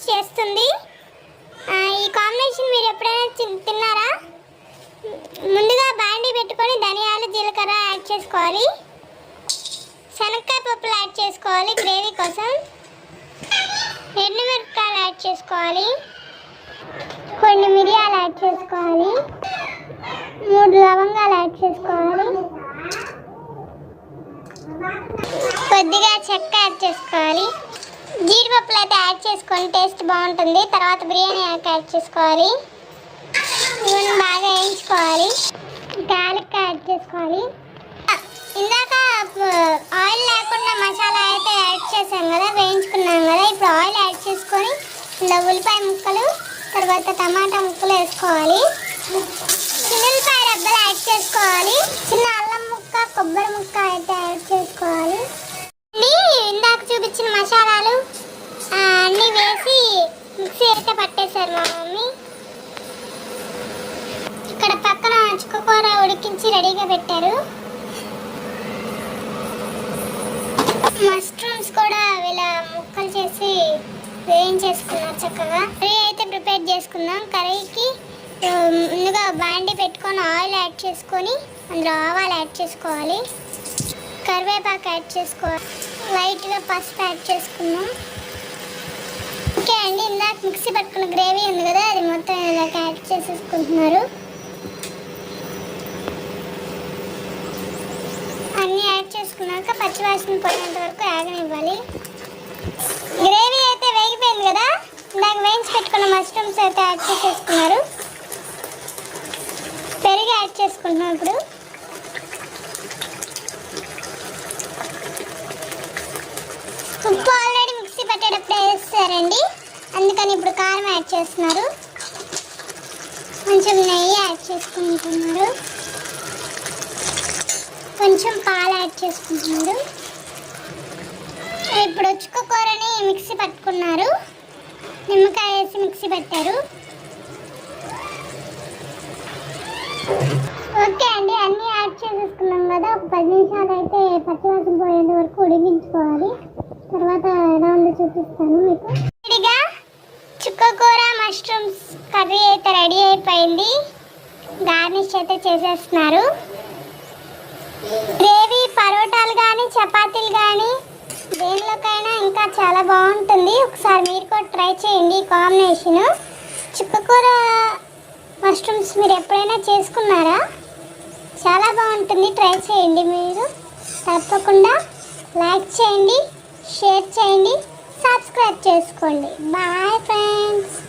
చేస్తుంది. ఈ కాంబినేషన్ మీరు ఎప్పుడైనా తిన్నారా? ముందుగా బాండీ పెట్టుకొని ధనియాలు జీలకర్ర యాడ్ చేసుకోవాలి. శనక్కాయ పప్పులు యాడ్ చేసుకోవాలి గ్రేవీ కోసం. ఎండుమిరపకాయలు యాడ్ చేసుకోవాలి. కొన్ని మిరియాలు యాడ్ చేసుకోవాలి. 3 లవంగాలు యాడ్ చేసుకోవాలి. కొద్దిగా చెక్క యాడ్ చేసుకోవాలి. జీడిపప్పులు అయితే యాడ్ చేసుకొని టేస్ట్ బాగుంటుంది. తర్వాత బిర్యానీ యాడ్ చేసుకోవాలి. ఇవన్నీ బాగా వేయించుకోవాలి. గార్లిక్ యాడ్ చేసుకోవాలి. ఇందాక ఆయిల్ లేకుండా మసాలా అయితే యాడ్ చేసాం కదా, వేయించుకున్నాం కదా. ఇప్పుడు ఆయిల్ యాడ్ చేసుకొని ఇలా ఉల్లిపాయ ముక్కలు, తర్వాత టమాటా ముక్కలు వేసుకోవాలి. చిన్నపాయ రబ్బలు యాడ్ చేసుకోవాలి. చిన్న అల్లం ముక్క, కొబ్బరి ముక్క అయితే యాడ్ చేసుకోవాలి. ఇందాక చూపించిన మసాలాలు అన్నీ వేసి మిక్సీ అయితే పట్టేశారు మా మమ్మీ. ఇక్కడ పక్కన చుక్కకూర ఉడికించి రెడీగా పెట్టారు. మష్రూమ్స్ కూడా ఇలా ముక్కలు చేసి వేయించేసుకున్నారు చక్కగా. కర్రీ అయితే ప్రిపేర్ చేసుకుందాం. కర్రీకి ముందుగా బాండీ పెట్టుకొని ఆయిల్ యాడ్ చేసుకొని అందులో ఆవాలు యాడ్ చేసుకోవాలి. కరివేపాకు యాడ్ చేసుకోవాలి. లైట్గా పసుపు యాడ్ చేసుకుందాం. ఓకే అండి, ఇందాక మిక్సీ పట్టుకున్న గ్రేవీ ఉంది కదా, అది మొత్తం ఇలాగ యాడ్ చేసేసుకుంటున్నారు. అన్నీ యాడ్ చేసుకున్నాక పచ్చివాసన పోయేంత వరకు ఆగనివ్వాలి. గ్రేవీ అయితే వేగిపోయింది కదా, ఇందాక వేయించి పెట్టుకున్న మష్రూమ్స్ అయితే యాడ్ చేసేసుకున్నారు. పెరుగు యాడ్ చేసుకుంటున్నాం. ఇప్పుడు ఉప్పు ఆల్రెడీ మిక్సీ పట్టేటప్పుడు వేస్తారండి, అందుకని ఇప్పుడు కారం యాడ్ చేస్తున్నారు. కొంచెం నెయ్యి యాడ్ చేసుకుంటున్నారు. కొంచెం పాలు యాడ్ చేసుకుంటున్నారు. ఇప్పుడు చుక్కకూరని మిక్సీ పట్టుకున్నారు. నిమ్మకాయ వేసి మిక్సీ పట్టారు. ఓకే అండి, అన్నీ యాడ్ చేసేసుకున్నాం కదా. ఒక 10 నిమిషాలు అయితే పచ్చివాసన పోయేంత వరకు ఉడికించుకోవాలి. తర్వాత ఎలా ఉందో చూపిస్తాను మీకు. రెడీగా చుక్కకూర మష్రూమ్స్ కర్రీ అయితే రెడీ అయిపోయింది. గార్నిష్ అయితే చేసేస్తున్నారు. గ్రేవీ పరోటాలు కానీ చపాతీలు కానీ దేనిలోకైనా ఇంకా చాలా బాగుంటుంది. ఒకసారి మీరు కూడా ట్రై చేయండి. కాంబినేషన్ చుక్కకూర మష్రూమ్స్ మీరు ఎప్పుడైనా చేసుకున్నారా? చాలా బాగుంటుంది. ట్రై చేయండి. మీరు తప్పకుండా లైక్ చేయండి, షేర్ చేయండి, సబ్స్క్రైబ్ చేసుకోండి. Bye friends.